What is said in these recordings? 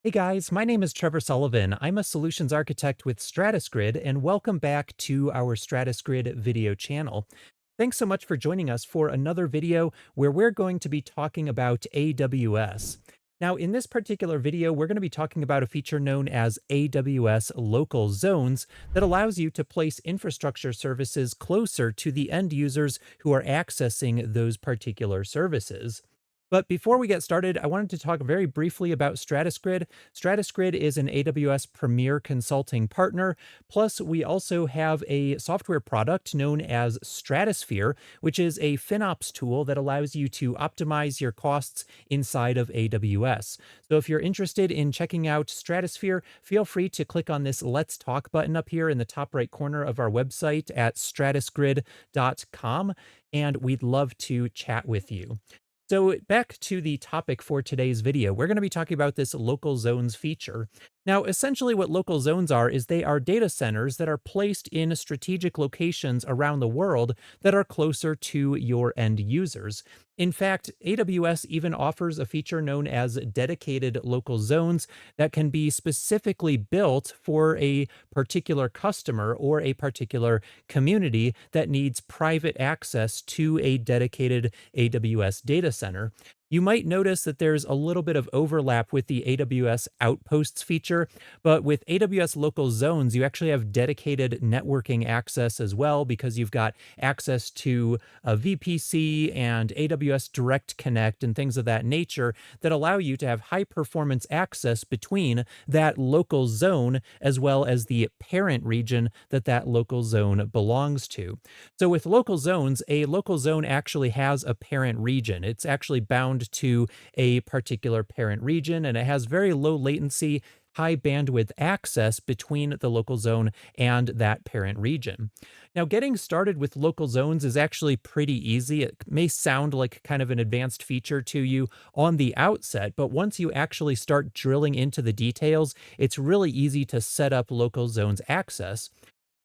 Hey guys, my name is Trevor Sullivan. I'm a solutions architect with StratusGrid, and welcome back to our StratusGrid video channel. Thanks so much for joining us for another video where we're going to be talking about AWS. Now, in this particular video, we're going to be talking about a feature known as AWS Local Zones that allows you to place infrastructure services closer to the end users who are accessing those particular services. But before we get started, I wanted to talk very briefly about StratusGrid. StratusGrid is an AWS Premier Consulting partner. Plus, we also have a software product known as Stratosphere, which is a FinOps tool that allows you to optimize your costs inside of AWS. So if you're interested in checking out Stratosphere, feel free to click on this Let's Talk button up here in the top right corner of our website at stratusgrid.com, and we'd love to chat with you. So back to the topic for today's video, we're going to be talking about this local zones feature. Now, essentially what local zones are is they are data centers that are placed in strategic locations around the world that are closer to your end users. In fact, AWS even offers a feature known as dedicated local zones that can be specifically built for a particular customer or a particular community that needs private access to a dedicated AWS data center. You might notice that there's a little bit of overlap with the AWS Outposts feature, but with AWS Local Zones, you actually have dedicated networking access as well because you've got access to a VPC and AWS Direct Connect and things of that nature that allow you to have high performance access between that local zone as well as the parent region that that local zone belongs to. So with local zones, a local zone actually has a parent region. It's actually bound to a particular parent region, and it has very low latency, high bandwidth access between the local zone and that parent region. Now, getting started with local zones is actually pretty easy. It may sound like kind of an advanced feature to you on the outset, but once you actually start drilling into the details, it's really easy to set up local zones access.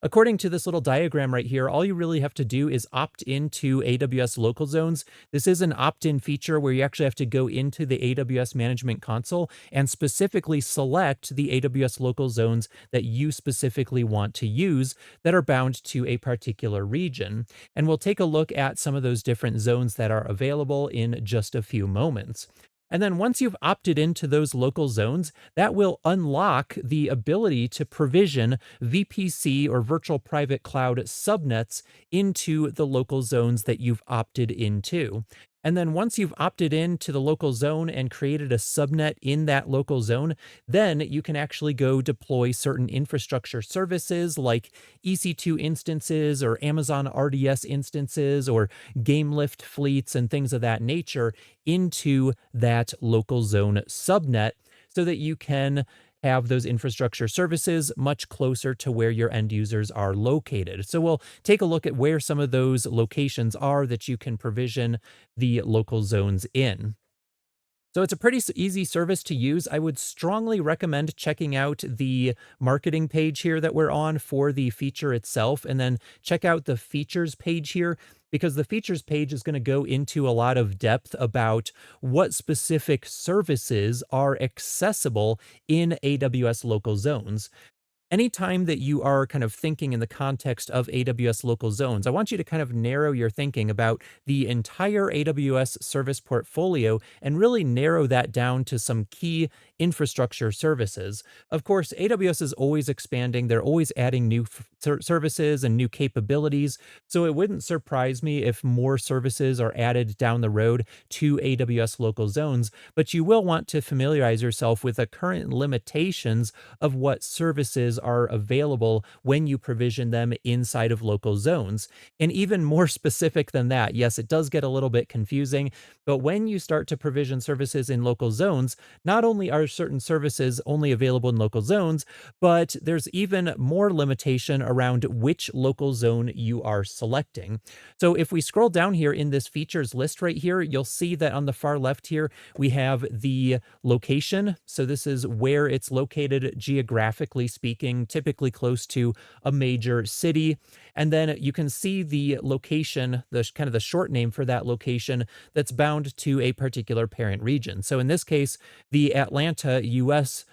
According to this little diagram right here, all you really have to do is opt into AWS local zones. This is an opt-in feature where you actually have to go into the AWS Management Console and specifically select the AWS local zones that you specifically want to use that are bound to a particular region. And we'll take a look at some of those different zones that are available in just a few moments. And then once you've opted into those local zones, that will unlock the ability to provision VPC or virtual private cloud subnets into the local zones that you've opted into. And then once you've opted into the local zone and created a subnet in that local zone, then you can actually go deploy certain infrastructure services like EC2 instances or Amazon RDS instances or Gamelift fleets and things of that nature into that local zone subnet so that you can have those infrastructure services much closer to where your end users are located. So we'll take a look at where some of those locations are that you can provision the local zones in. So it's a pretty easy service to use. I would strongly recommend checking out the marketing page here that we're on for the feature itself, and then check out the features page here because the features page is going to go into a lot of depth about what specific services are accessible in AWS local zones. Anytime that you are kind of thinking in the context of AWS local zones, I want you to kind of narrow your thinking about the entire AWS service portfolio and really narrow that down to some key infrastructure services. Of course, AWS is always expanding. They're always adding new services and new capabilities. So it wouldn't surprise me if more services are added down the road to AWS local zones, but you will want to familiarize yourself with the current limitations of what services are available when you provision them inside of local zones. And even more specific than that, yes, it does get a little bit confusing, but when you start to provision services in local zones, not only are certain services only available in local zones, but there's even more limitation around which local zone you are selecting. So if we scroll down here in this features list right here, you'll see that on the far left here, we have the location. So this is where it's located geographically speaking, typically close to a major city. And then you can see the location, the kind of the short name for that location that's bound to a particular parent region. So in this case, the Atlanta Atlanta, US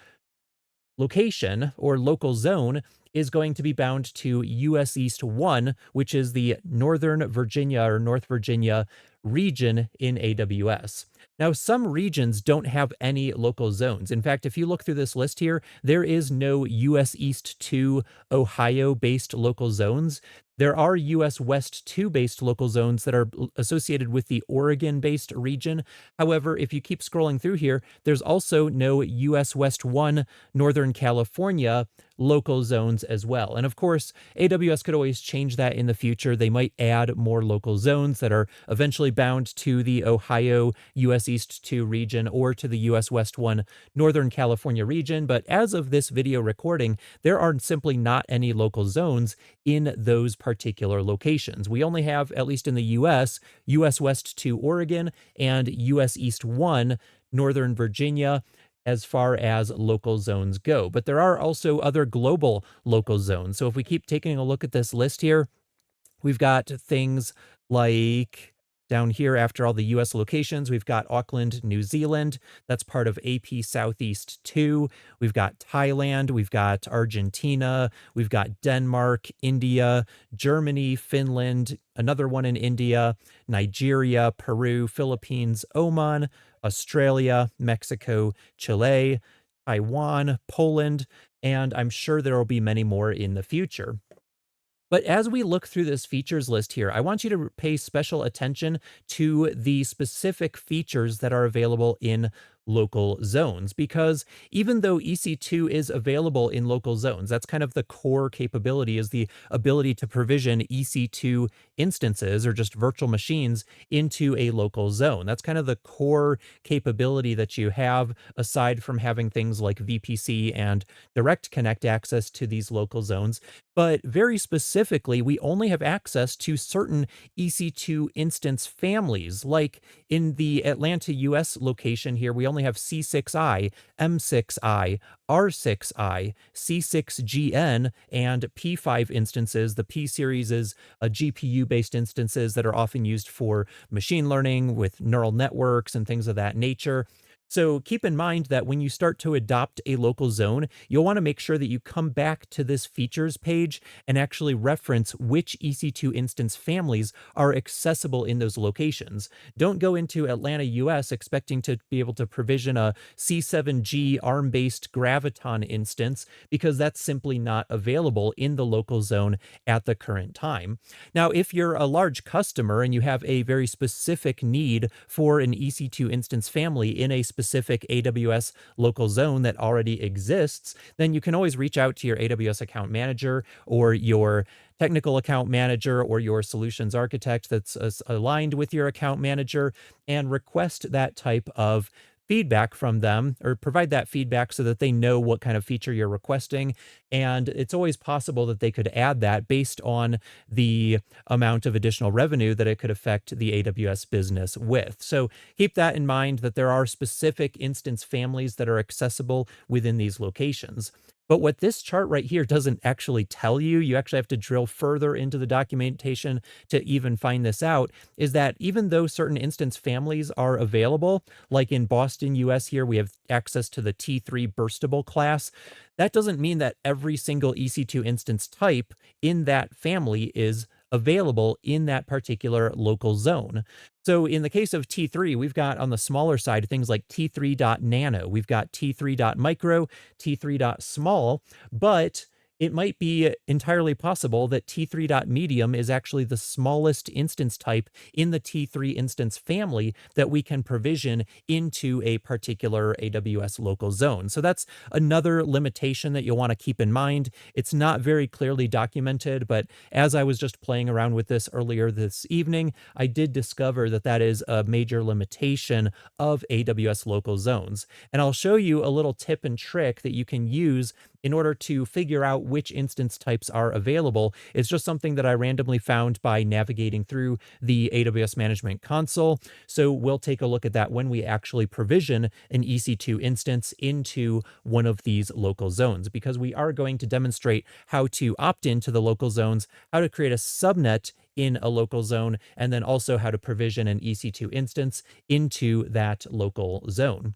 location or local zone is going to be bound to US East 1, which is the Northern Virginia or North Virginia region in AWS. Now, some regions don't have any local zones. In fact, if you look through this list here, there is no US East 2 Ohio based local zones. There are US West 2 based local zones that are associated with the Oregon based region. However, if you keep scrolling through here, there's also no US West 1 Northern California local zones as well. And of course, AWS could always change that in the future. They might add more local zones that are eventually bound to the Ohio US East 2 region or to the US West 1 Northern California region. But as of this video recording, there are simply not any local zones in those particular locations. We only have, at least in the US, US West 2 Oregon and US East 1 Northern Virginia as far as local zones go. But there are also other global local zones. So if we keep taking a look at this list here, we've got things like down here after all the US locations, we've got Auckland, New Zealand. That's part of AP Southeast 2. We've got Thailand, we've got Argentina, we've got Denmark, India, Germany, Finland, another one in India, Nigeria, Peru, Philippines, Oman, Australia, Mexico, Chile, Taiwan, Poland, and I'm sure there will be many more in the future. But as we look through this features list here, I want you to pay special attention to the specific features that are available in local zones, because even though EC2 is available in local zones, that's kind of the core capability, is the ability to provision EC2 instances or just virtual machines into a local zone. That's kind of the core capability that you have, aside from having things like VPC and direct connect access to these local zones. But very specifically, we only have access to certain EC2 instance families. Like in the Atlanta, US location here, we only have C6i, M6i, R6i, C6GN, and P5 instances. The P series is a GPU-based instances that are often used for machine learning with neural networks and things of that nature. So keep in mind that when you start to adopt a local zone, you'll want to make sure that you come back to this features page and actually reference which EC2 instance families are accessible in those locations. Don't go into Atlanta, US expecting to be able to provision a C7G ARM-based Graviton instance, because that's simply not available in the local zone at the current time. Now, if you're a large customer and you have a very specific need for an EC2 instance family in a specific AWS local zone that already exists, then you can always reach out to your AWS account manager or your technical account manager or your solutions architect that's aligned with your account manager and request that type of feedback from them, or provide that feedback so that they know what kind of feature you're requesting. And it's always possible that they could add that based on the amount of additional revenue that it could affect the AWS business with. So keep that in mind, that there are specific instance families that are accessible within these locations. But what this chart right here doesn't actually tell you, you actually have to drill further into the documentation to even find this out, is that even though certain instance families are available, like in Boston, US here, we have access to the T3 burstable class, that doesn't mean that every single EC2 instance type in that family is available in that particular local zone. So in the case of T3, we've got on the smaller side things like T3.nano, we've got T3.micro, T3.small, but it might be entirely possible that T3.medium is actually the smallest instance type in the T3 instance family that we can provision into a particular AWS local zone. So that's another limitation that you'll want to keep in mind. It's not very clearly documented, but as I was just playing around with this earlier this evening, I did discover that that is a major limitation of AWS local zones. And I'll show you a little tip and trick that you can use in order to figure out which instance types are available. It's just something that I randomly found by navigating through the AWS Management Console. So we'll take a look at that when we actually provision an EC2 instance into one of these local zones, because we are going to demonstrate how to opt into the local zones, how to create a subnet in a local zone, and then also how to provision an EC2 instance into that local zone.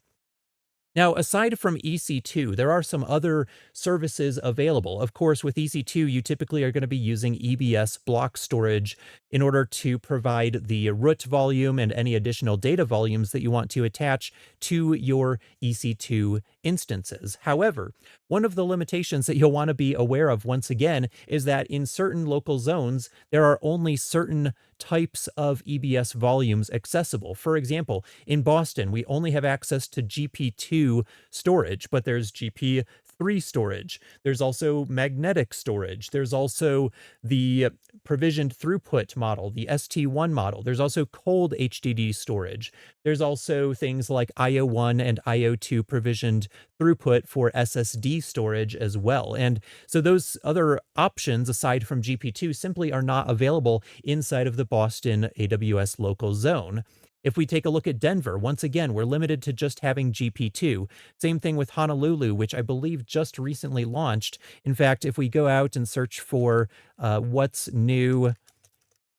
Now, aside from EC2, there are some other services available. Of course, with EC2, you typically are going to be using EBS block storage in order to provide the root volume and any additional data volumes that you want to attach to your EC2 instances. However, one of the limitations that you'll want to be aware of once again is that in certain local zones, there are only certain types of EBS volumes accessible. For example, in Boston, we only have access to GP2 storage, but there's GP3 storage. There's also magnetic storage. There's also the provisioned throughput model, the ST1 model. There's also cold HDD storage. There's also things like IO1 and IO2 provisioned throughput for SSD storage as well. And so those other options aside from GP2 simply are not available inside of the Boston AWS local zone. If we take a look at Denver, once again, we're limited to just having GP2. Same thing with Honolulu, which I believe just recently launched. In fact, if we go out and search for what's new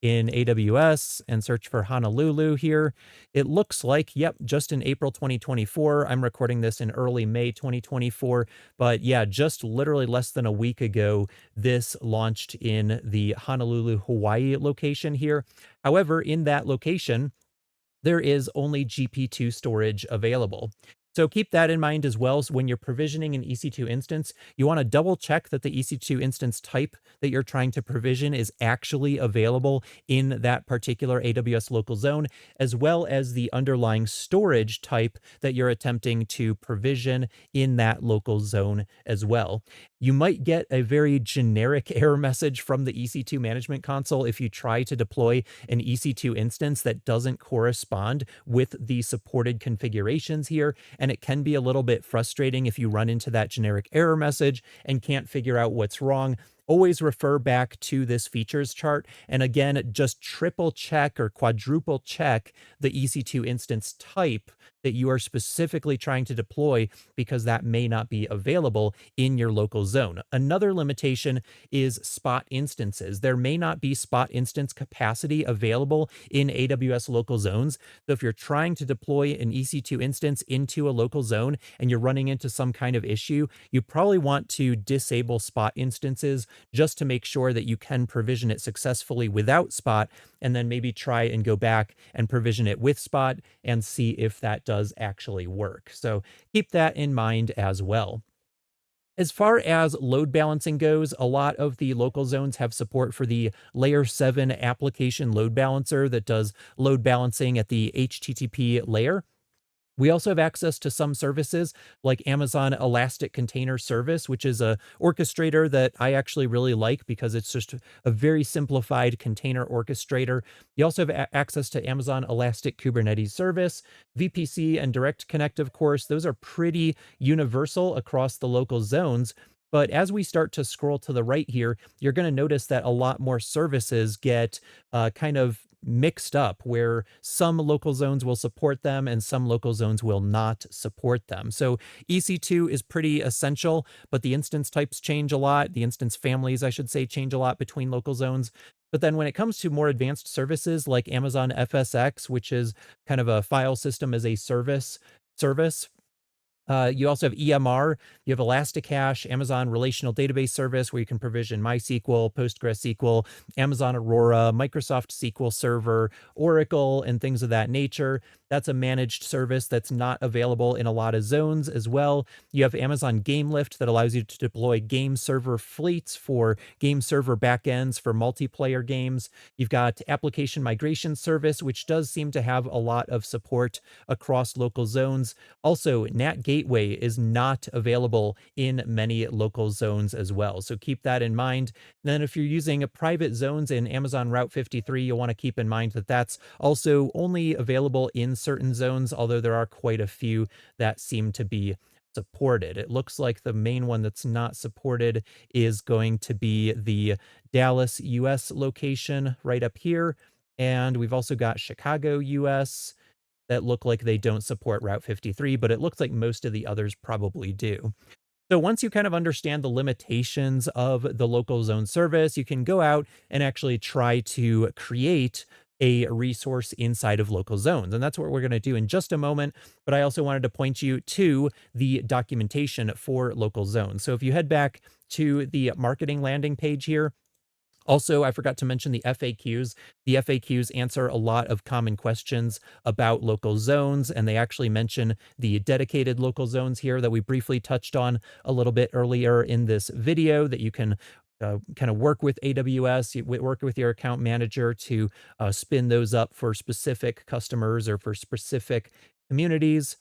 in AWS and search for Honolulu here, it looks like, yep, just in April 2024. I'm recording this in early May 2024. But yeah, just literally less than a week ago, this launched in the Honolulu, Hawaii location here. However, in that location, there is only GP2 storage available. So keep that in mind as well. So when you're provisioning an EC2 instance, you want to double check that the EC2 instance type that you're trying to provision is actually available in that particular AWS local zone, as well as the underlying storage type that you're attempting to provision in that local zone as well. You might get a very generic error message from the EC2 management console if you try to deploy an EC2 instance that doesn't correspond with the supported configurations here. And it can be a little bit frustrating if you run into that generic error message and can't figure out what's wrong. Always refer back to this features chart. And again, just triple check or quadruple check the EC2 instance type that you are specifically trying to deploy, because that may not be available in your local zone. Another limitation is spot instances. There may not be spot instance capacity available in AWS local zones. So if you're trying to deploy an EC2 instance into a local zone and you're running into some kind of issue, you probably want to disable spot instances just to make sure that you can provision it successfully without spot, and then maybe try and go back and provision it with spot and see if that does actually work. So keep that in mind as well. As far as load balancing goes, a lot of the local zones have support for the layer 7 application load balancer that does load balancing at the HTTP layer. We also have access to some services like Amazon Elastic Container Service, which is a orchestrator that I actually really like because it's just a very simplified container orchestrator. You also have access to Amazon Elastic Kubernetes Service, VPC, and Direct Connect, of course. Those are pretty universal across the local zones. But as we start to scroll to the right here, you're going to notice that a lot more services get kind of mixed up, where some local zones will support them and some local zones will not support them. So EC2 is pretty essential, but the instance types change a lot. The instance families, I should say, change a lot between local zones. But then when it comes to more advanced services like Amazon FSx, which is kind of a file system as a service, you also have EMR, you have Elasticache, Amazon Relational Database Service, where you can provision MySQL, PostgreSQL, Amazon Aurora, Microsoft SQL Server, Oracle, and things of that nature. That's a managed service that's not available in a lot of zones as well. You have Amazon GameLift that allows you to deploy game server fleets for game server backends for multiplayer games. You've got Application Migration Service, which does seem to have a lot of support across local zones. Also, NAT Gateway is not available in many local zones as well. So keep that in mind. And then if you're using private zones in Amazon Route 53, you'll want to keep in mind that that's also only available in certain zones, although there are quite a few that seem to be supported. It looks like the main one that's not supported is going to be the Dallas, US location right up here. And we've also got Chicago, US, that look like they don't support Route 53, but it looks like most of the others probably do. So once you kind of understand the limitations of the local zone service, you can go out and actually try to create a resource inside of local zones. And that's what we're going to do in just a moment. But I also wanted to point you to the documentation for local zones. So if you head back to the marketing landing page here, also, I forgot to mention the FAQs. The FAQs answer a lot of common questions about local zones, and they actually mention the dedicated local zones here that we briefly touched on a little bit earlier in this video that you can kind of work with AWS, work with your account manager to spin those up for specific customers or for specific communities.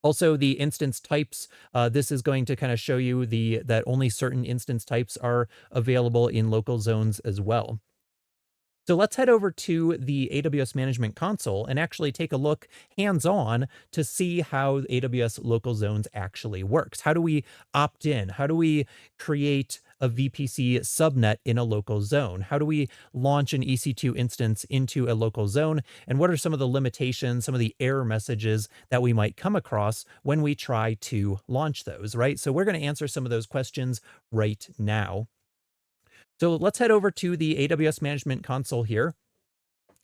Also, the instance types, this is going to kind of show you that only certain instance types are available in local zones as well. So let's head over to the AWS Management Console and actually take a look hands-on to see how AWS Local Zones actually works. How do we opt in? How do we create a VPC subnet in a local zone? How do we launch an EC2 instance into a local zone? And what are some of the limitations, some of the error messages that we might come across when we try to launch those, right? So we're going to answer some of those questions right now. So let's head over to the AWS Management Console here.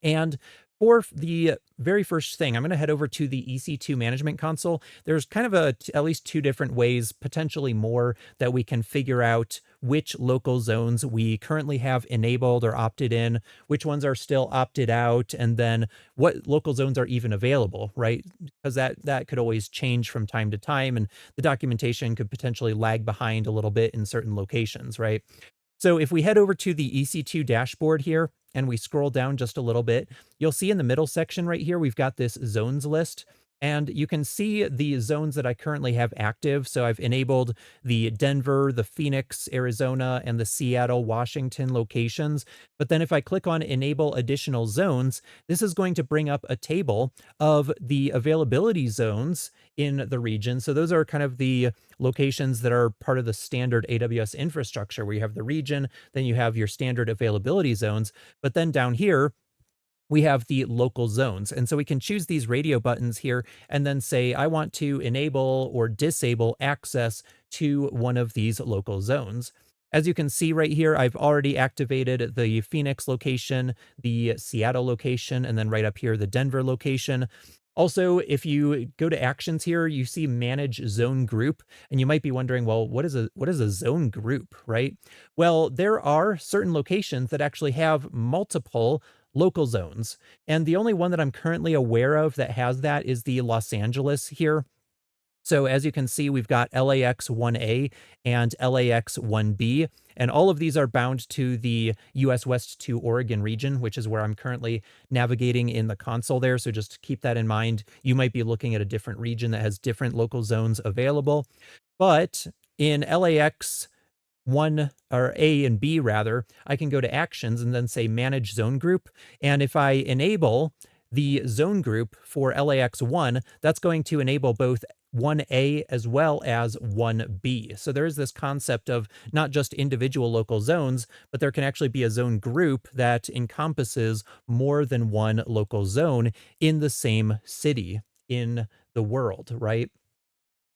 And for the very first thing, I'm going to head over to the EC2 Management Console. There's kind of at least two different ways, potentially more, that we can figure out which local zones we currently have enabled or opted in, which ones are still opted out, and then what local zones are even available, right? Because that could always change from time to time, and the documentation could potentially lag behind a little bit in certain locations, right? So if we head over to the EC2 dashboard here and we scroll down just a little bit, you'll see in the middle section right here, we've got this zones list. And you can see the zones that I currently have active. So I've enabled the Denver, the Phoenix, Arizona, and the Seattle, Washington locations. But then if I click on Enable Additional Zones, this is going to bring up a table of the availability zones in the region. So those are kind of the locations that are part of the standard AWS infrastructure, where you have the region, then you have your standard availability zones. But then down here, we have the local zones. And so we can choose these radio buttons here and then say, I want to enable or disable access to one of these local zones. As you can see right here, I've already activated the Phoenix location, the Seattle location, and then right up here, the Denver location. Also, if you go to actions here, you see manage zone group, and you might be wondering, well, what is a zone group, right? Well, there are certain locations that actually have multiple local zones. And the only one that I'm currently aware of that has that is the Los Angeles here. So as you can see, we've got LAX 1A and LAX 1B, and all of these are bound to the US West to Oregon region, which is where I'm currently navigating in the console there. So just keep that in mind. You might be looking at a different region that has different local zones available. But in LAX 1 or A and B rather, I can go to actions and then say manage zone group. And if I enable the zone group for LAX 1, that's going to enable both 1A as well as 1B. So there is this concept of not just individual local zones, but there can actually be a zone group that encompasses more than one local zone in the same city in the world, right?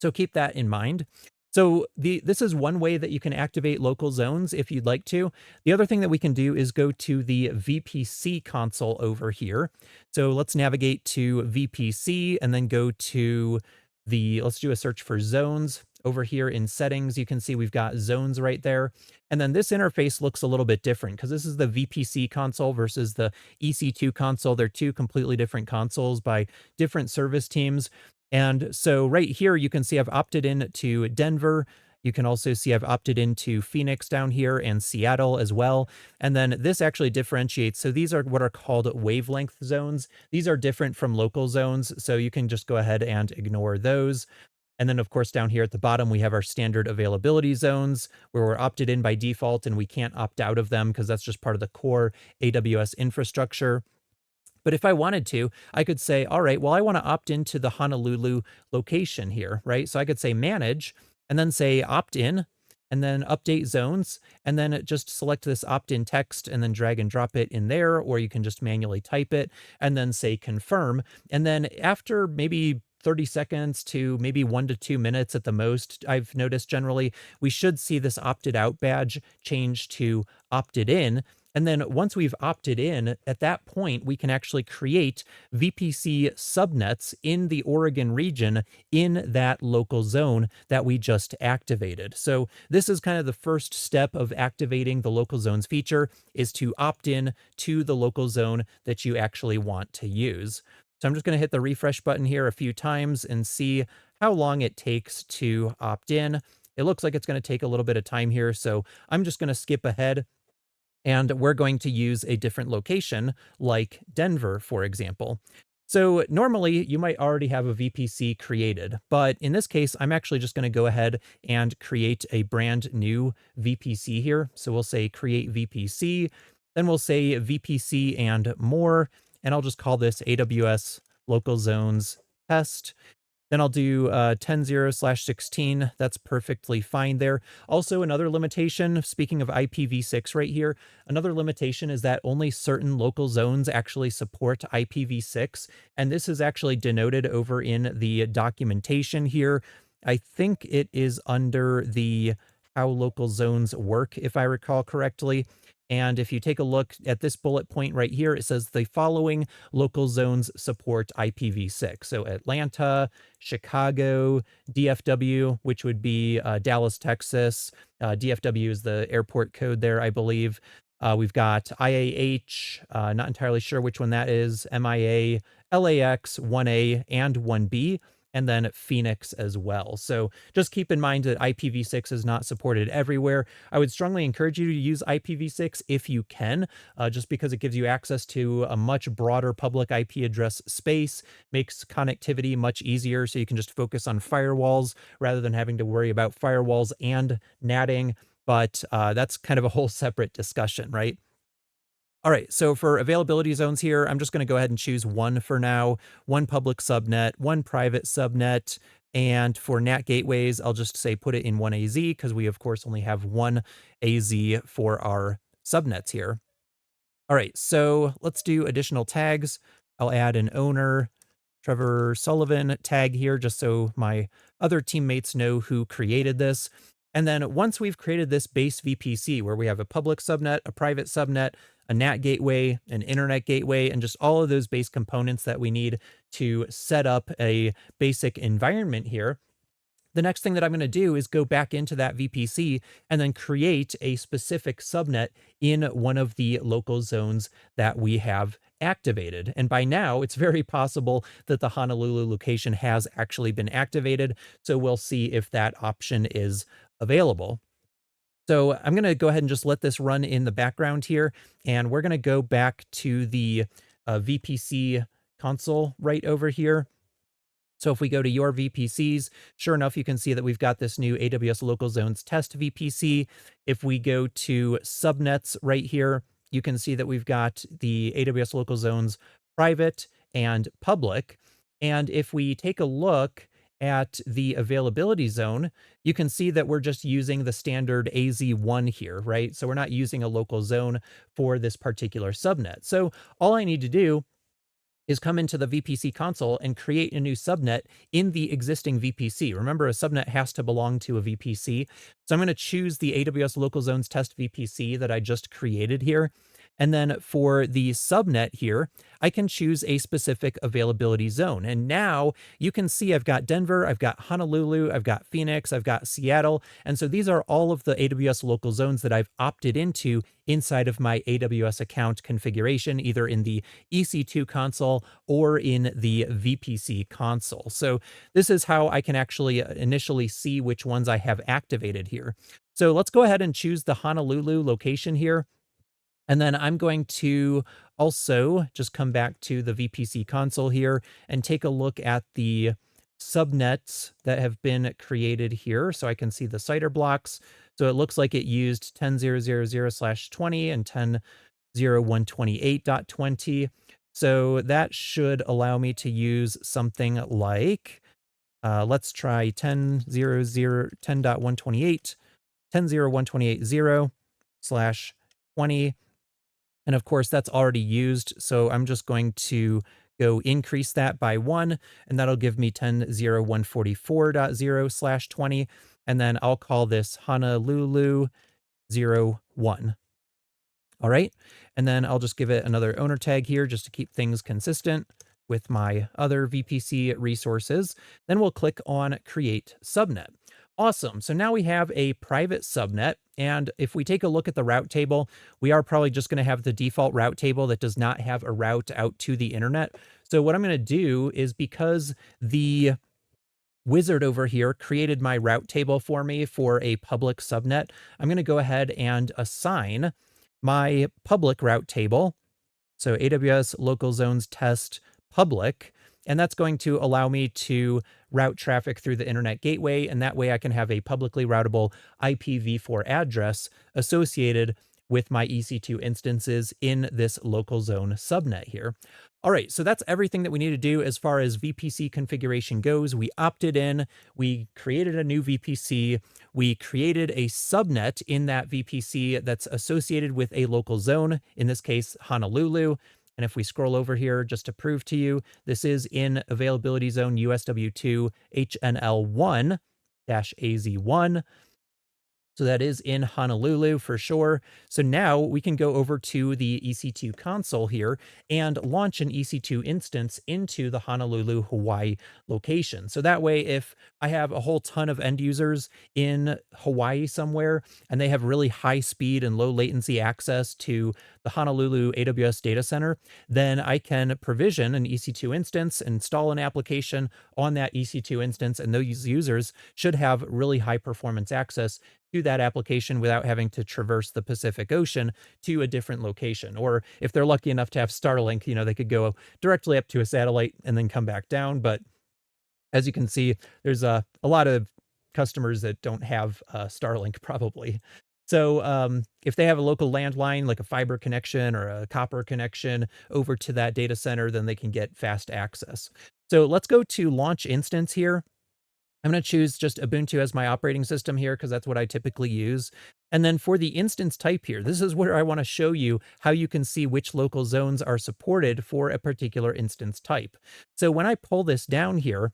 So keep that in mind. So this is one way that you can activate local zones if you'd like to. The other thing that we can do is go to the VPC console over here. So let's navigate to VPC and then go to let's do a search for zones. Over here in settings, you can see we've got zones right there. And then this interface looks a little bit different because this is the VPC console versus the EC2 console. They're two completely different consoles by different service teams. And so right here, you can see I've opted in to Denver. You can also see I've opted into Phoenix down here and Seattle as well. And then this actually differentiates. So these are what are called wavelength zones. These are different from local zones. So you can just go ahead and ignore those. And then, of course, down here at the bottom, we have our standard availability zones where we're opted in by default and we can't opt out of them because that's just part of the core AWS infrastructure. But if I wanted to, I could say, all right, well, I want to opt into the Honolulu location here, right? So I could say manage and then say opt in and then update zones and then just select this opt-in text and then drag and drop it in there, or you can just manually type it and then say confirm. And then after maybe 30 seconds to maybe 1 to 2 minutes at the most, I've noticed generally, we should see this opted out badge change to opted in. And then once we've opted in, at that point, we can actually create VPC subnets in the Oregon region in that local zone that we just activated. So this is kind of the first step of activating the local zones feature, is to opt in to the local zone that you actually want to use. So I'm just going to hit the refresh button here a few times and see how long it takes to opt in. It looks like it's going to take a little bit of time here, so I'm just going to skip ahead and we're going to use a different location like Denver, for example. So normally you might already have a VPC created, but in this case, I'm actually just going to go ahead and create a brand new VPC here. So we'll say create VPC, then we'll say VPC and more, and I'll just call this AWS local zones test. Then I'll do 10.0/16. That's perfectly fine there. Also, another limitation, speaking of IPv6 right here, another limitation is that only certain local zones actually support IPv6. And this is actually denoted over in the documentation here. I think it is under the how local zones work, if I recall correctly. And if you take a look at this bullet point right here, it says the following local zones support IPv6. So Atlanta, Chicago, DFW, which would be Dallas, Texas. DFW is the airport code there, I believe. We've got IAH, not entirely sure which one that is, MIA, LAX, 1A, and 1B, and then Phoenix as well. So just keep in mind that IPv6 is not supported everywhere. I would strongly encourage you to use IPv6 if you can, just because it gives you access to a much broader public IP address space, makes connectivity much easier, so you can just focus on firewalls rather than having to worry about firewalls and natting. But that's kind of a whole separate discussion, right? All right, so for availability zones here, I'm just going to go ahead and choose one for now, one public subnet, one private subnet. And for NAT gateways, I'll just say put it in one AZ because we, of course, only have one AZ for our subnets here. All right, so let's do additional tags. I'll add an owner, Trevor Sullivan tag here, just so my other teammates know who created this. And then once we've created this base VPC, where we have a public subnet, a private subnet, a NAT gateway, an internet gateway, and just all of those base components that we need to set up a basic environment here, the next thing that I'm going to do is go back into that VPC and then create a specific subnet in one of the local zones that we have activated. And by now, it's very possible that the Honolulu location has actually been activated. So we'll see if that option is available. So I'm going to go ahead and just let this run in the background here. And we're going to go back to the VPC console right over here. So if we go to your VPCs, sure enough, you can see that we've got this new AWS Local Zones Test VPC. If we go to subnets right here, you can see that we've got the AWS Local Zones private and public. And if we take a look at the availability zone, you can see that we're just using the standard AZ1 here, right? So we're not using a local zone for this particular subnet. So all I need to do is come into the VPC console and create a new subnet in the existing VPC. Remember, a subnet has to belong to a VPC. So I'm going to choose the AWS Local Zones Test VPC that I just created here. And then for the subnet here, I can choose a specific availability zone. And now you can see I've got Denver, I've got Honolulu, I've got Phoenix, I've got Seattle. And so these are all of the AWS local zones that I've opted into inside of my AWS account configuration, either in the EC2 console or in the VPC console. So this is how I can actually initially see which ones I have activated here. So let's go ahead and choose the Honolulu location here. And then I'm going to also just come back to the VPC console here and take a look at the subnets that have been created here. So I can see the CIDR blocks. So it looks like it used 10.0.0.0/20 and 10.0.128.20. So that should allow me to use something like, let's try 10.0.128, 10.0.128.0/20. And of course, that's already used. So I'm just going to go increase that by 1, and that'll give me 10.0.144.0/20. And then I'll call this Honolulu 01. All right. And then I'll just give it another owner tag here just to keep things consistent with my other VPC resources. Then we'll click on create subnet. Awesome. So now we have a private subnet. And if we take a look at the route table, we are probably just going to have the default route table that does not have a route out to the internet. So what I'm going to do is, because the wizard over here created my route table for me for a public subnet, I'm going to go ahead and assign my public route table, so AWS local zones test public, and that's going to allow me to route traffic through the internet gateway, and that way I can have a publicly routable IPv4 address associated with my EC2 instances in this local zone subnet here. All right, so that's everything that we need to do as far as VPC configuration goes. We opted in, we created a new VPC, we created a subnet in that VPC that's associated with a local zone, in this case, Honolulu. And if we scroll over here just to prove to you, this is in availability zone USW2 HNL1-AZ1. So that is in Honolulu for sure. So now we can go over to the EC2 console here and launch an EC2 instance into the Honolulu, Hawaii location. So that way, if I have a whole ton of end users in Hawaii somewhere and they have really high speed and low latency access to the Honolulu AWS data center, then I can provision an EC2 instance, install an application on that EC2 instance, and those users should have really high performance access to that application without having to traverse the Pacific Ocean to a different location. Or if they're lucky enough to have Starlink, they could go directly up to a satellite and then come back down. But as you can see, there's a lot of customers that don't have Starlink probably. So if they have a local landline, like a fiber connection or a copper connection over to that data center, then they can get fast access. So let's go to launch instance here. I'm going to choose just Ubuntu as my operating system here because that's what I typically use. And then for the instance type here, this is where I want to show you how you can see which local zones are supported for a particular instance type. So when I pull this down here,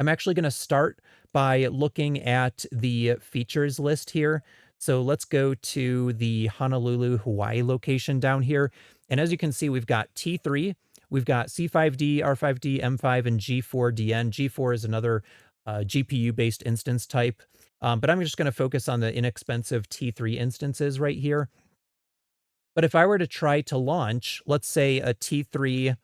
I'm actually going to start by looking at the features list here. So let's go to the Honolulu, Hawaii location down here. And as you can see, we've got T3, we've got C5D, R5D, M5, and G4DN. G4 is another GPU-based instance type. But I'm just going to focus on the inexpensive T3 instances right here. But if I were to try to launch, let's say a T3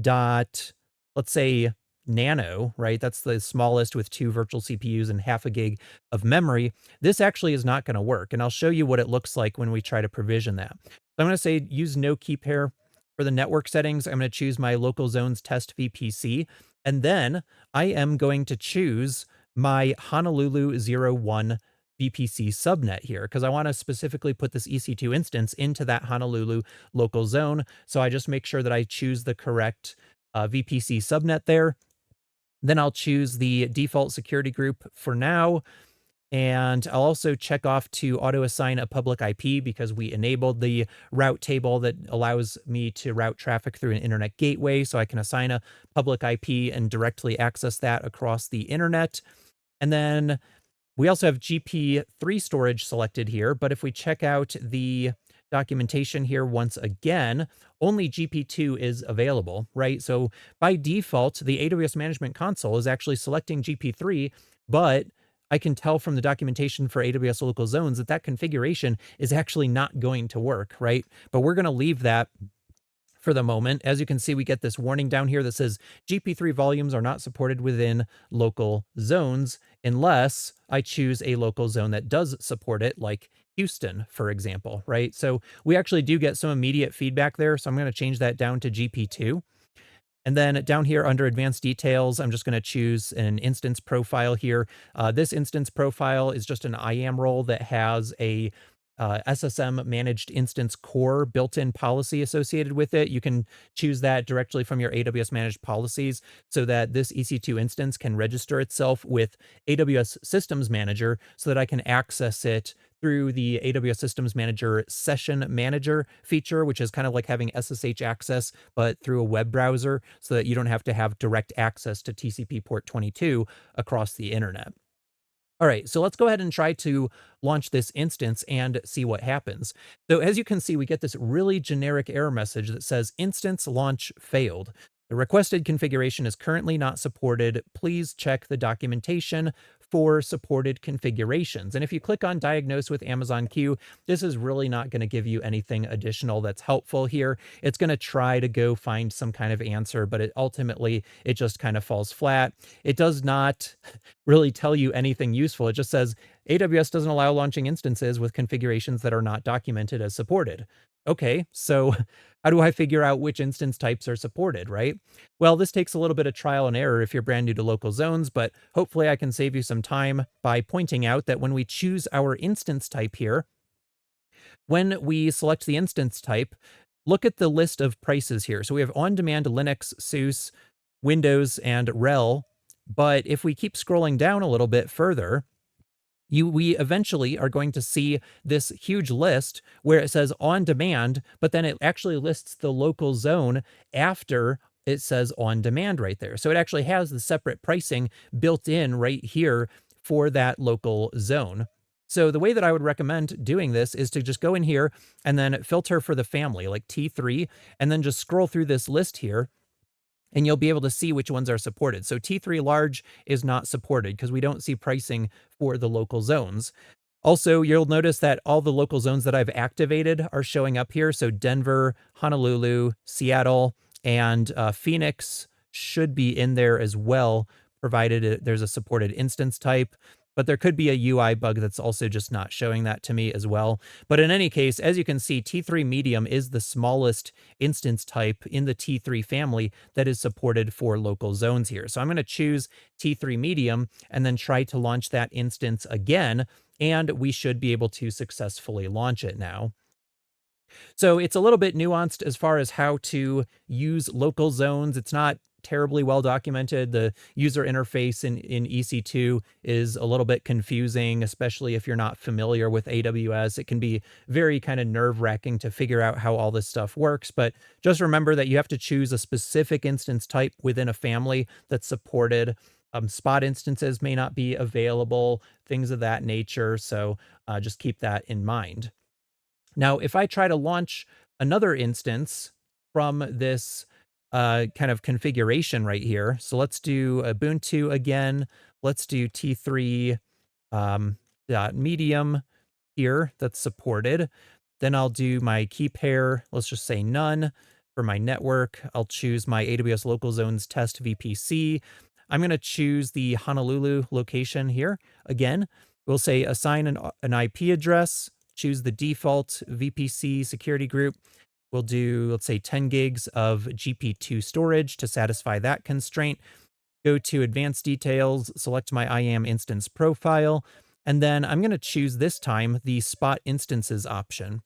dot, let's say Nano, right? That's the smallest with 2 virtual CPUs and half a gig of memory. This actually is not going to work. And I'll show you what it looks like when we try to provision that. So I'm going to say use no key pair. For the network settings, I'm going to choose my local zones test VPC. And then I am going to choose my Honolulu 01 VPC subnet here because I want to specifically put this EC2 instance into that Honolulu local zone. So I just make sure that I choose the correct VPC subnet there. Then I'll choose the default security group for now. And I'll also check off to auto assign a public IP because we enabled the route table that allows me to route traffic through an internet gateway. So I can assign a public IP and directly access that across the internet. And then we also have GP3 storage selected here. But if we check out the documentation here once again, only GP2 is available, right? So by default, the AWS Management Console is actually selecting GP3, but I can tell from the documentation for AWS local zones that that configuration is actually not going to work, right? But we're going to leave that for the moment. As you can see, we get this warning down here that says GP3 volumes are not supported within local zones unless I choose a local zone that does support it, like Houston, for example, right? So we actually do get some immediate feedback there. So I'm going to change that down to GP2. And then down here under advanced details, I'm just going to choose an instance profile here. This instance profile is just an IAM role that has a SSM managed instance core built-in policy associated with it. You can choose that directly from your AWS managed policies so that this EC2 instance can register itself with AWS Systems Manager so that I can access it through the AWS Systems Manager Session Manager feature, which is kind of like having SSH access, but through a web browser so that you don't have to have direct access to TCP port 22 across the internet. All right, so let's go ahead and try to launch this instance and see what happens. So as you can see, we get this really generic error message that says instance launch failed. The requested configuration is currently not supported. Please check the documentation for supported configurations. And if you click on diagnose with Amazon Q, this is really not going to give you anything additional that's helpful here. It's going to try to go find some kind of answer, but it just kind of falls flat. It does not really tell you anything useful. It just says AWS doesn't allow launching instances with configurations that are not documented as supported. Okay, so how do I figure out which instance types are supported, right? Well, this takes a little bit of trial and error if you're brand new to local zones, but hopefully I can save you some time by pointing out that when we choose our instance type here, when we select the instance type, look at the list of prices here. So we have on-demand Linux, SUSE, Windows, and RHEL. But if we keep scrolling down a little bit further, we eventually are going to see this huge list where it says on demand, but then it actually lists the local zone after it says on demand right there. So it actually has the separate pricing built in right here for that local zone. So the way that I would recommend doing this is to just go in here and then filter for the family, like T3, and then just scroll through this list here and you'll be able to see which ones are supported. So T3 large is not supported because we don't see pricing for the local zones. Also, you'll notice that all the local zones that I've activated are showing up here. So Denver, Honolulu, Seattle, and Phoenix should be in there as well, provided there's a supported instance type. But there could be a UI bug that's also just not showing that to me as well. But in any case, as you can see, T3 Medium is the smallest instance type in the T3 family that is supported for local zones here. So I'm going to choose T3 Medium and then try to launch that instance again, and we should be able to successfully launch it now. So it's a little bit nuanced as far as how to use local zones. It's not terribly well documented. The user interface in EC2 is a little bit confusing, especially if you're not familiar with AWS. It can be very kind of nerve-wracking to figure out how all this stuff works, but just remember that you have to choose a specific instance type within a family that's supported. Spot instances may not be available, things of that nature, so just keep that in mind. Now, if I try to launch another instance from this kind of configuration right here, so let's do Ubuntu again. Let's do T3 medium here that's supported. Then I'll do my key pair. Let's just say none. For my network, I'll choose my AWS local zones test VPC. I'm going to choose the Honolulu location here. Again, we'll say assign an IP address, choose the default VPC security group. We'll do, let's say, 10 gigs of GP2 storage to satisfy that constraint. Go to advanced details, select my IAM instance profile, and then I'm going to choose this time the spot instances option.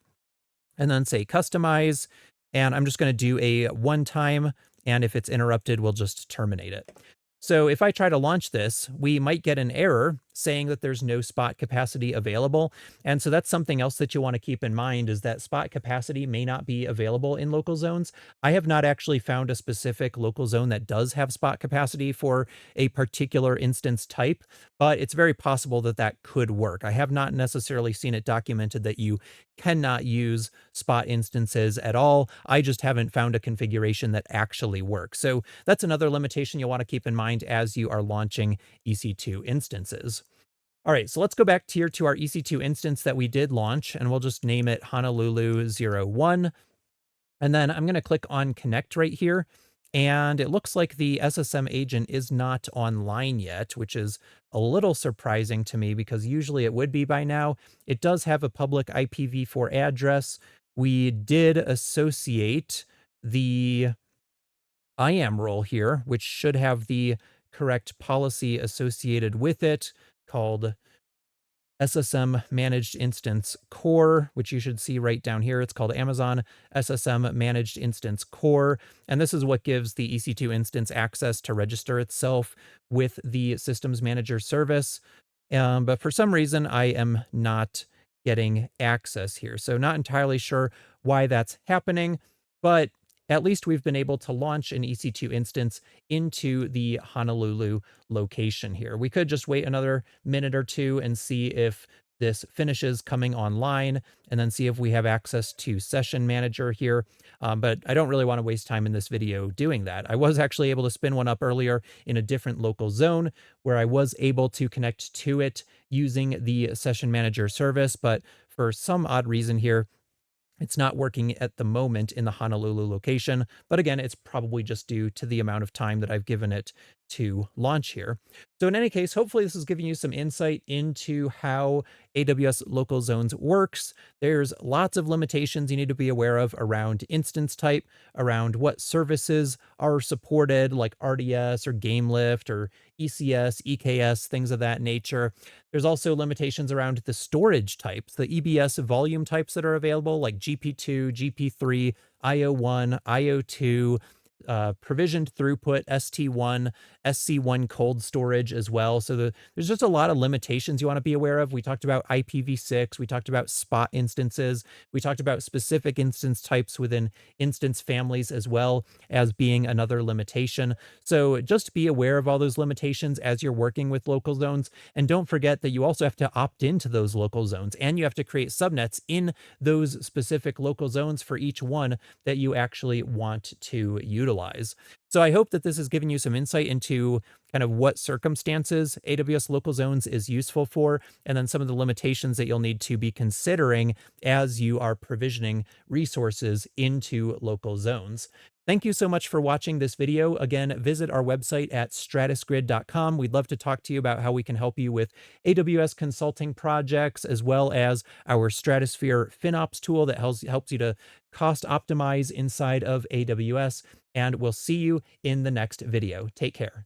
And then say customize, and I'm just going to do a one time, and if it's interrupted, we'll just terminate it. So if I try to launch this, we might get an error saying that there's no spot capacity available. And so that's something else that you want to keep in mind is that spot capacity may not be available in local zones. I have not actually found a specific local zone that does have spot capacity for a particular instance type, but it's very possible that that could work. I have not necessarily seen it documented that you cannot use spot instances at all. I just haven't found a configuration that actually works. So that's another limitation you'll want to keep in mind as you are launching EC2 instances. All right, so let's go back here to our EC2 instance that we did launch, and we'll just name it Honolulu 01. And then I'm going to click on connect right here. And it looks like the SSM agent is not online yet, which is a little surprising to me because usually it would be by now. It does have a public IPv4 address. We did associate the IAM role here, which should have the correct policy associated with it called SSM Managed Instance Core, which you should see right down here. It's called Amazon SSM Managed Instance Core. And this is what gives the EC2 instance access to register itself with the Systems Manager service. But for some reason, I am not getting access here. So not entirely sure why that's happening. But at least we've been able to launch an EC2 instance into the Honolulu location here. We could just wait another minute or two and see if this finishes coming online, and then see if we have access to Session Manager here. But I don't really want to waste time in this video doing that. I was actually able to spin one up earlier in a different local zone where I was able to connect to it using the Session Manager service, but for some odd reason here, it's not working at the moment in the Honolulu location, but again, it's probably just due to the amount of time that I've given it to launch here. So in any case, hopefully this is giving you some insight into how AWS local zones works. There's lots of limitations you need to be aware of around instance type, around what services are supported, like RDS or GameLift or ECS, EKS, things of that nature. There's also limitations around the storage types, the EBS volume types that are available, like GP2, GP3, IO1, IO2, provisioned throughput, ST1, SC1 cold storage as well. So there's just a lot of limitations you want to be aware of. We talked about IPv6, we talked about spot instances, we talked about specific instance types within instance families as well as being another limitation. So just be aware of all those limitations as you're working with local zones. And don't forget that you also have to opt into those local zones, and you have to create subnets in those specific local zones for each one that you actually want to utilize. So I hope that this has given you some insight into kind of what circumstances AWS local zones is useful for, and then some of the limitations that you'll need to be considering as you are provisioning resources into local zones. Thank you so much for watching this video. Again, visit our website at stratusgrid.com. We'd love to talk to you about how we can help you with AWS consulting projects, as well as our Stratosphere FinOps tool that helps you to cost optimize inside of AWS. And we'll see you in the next video. Take care.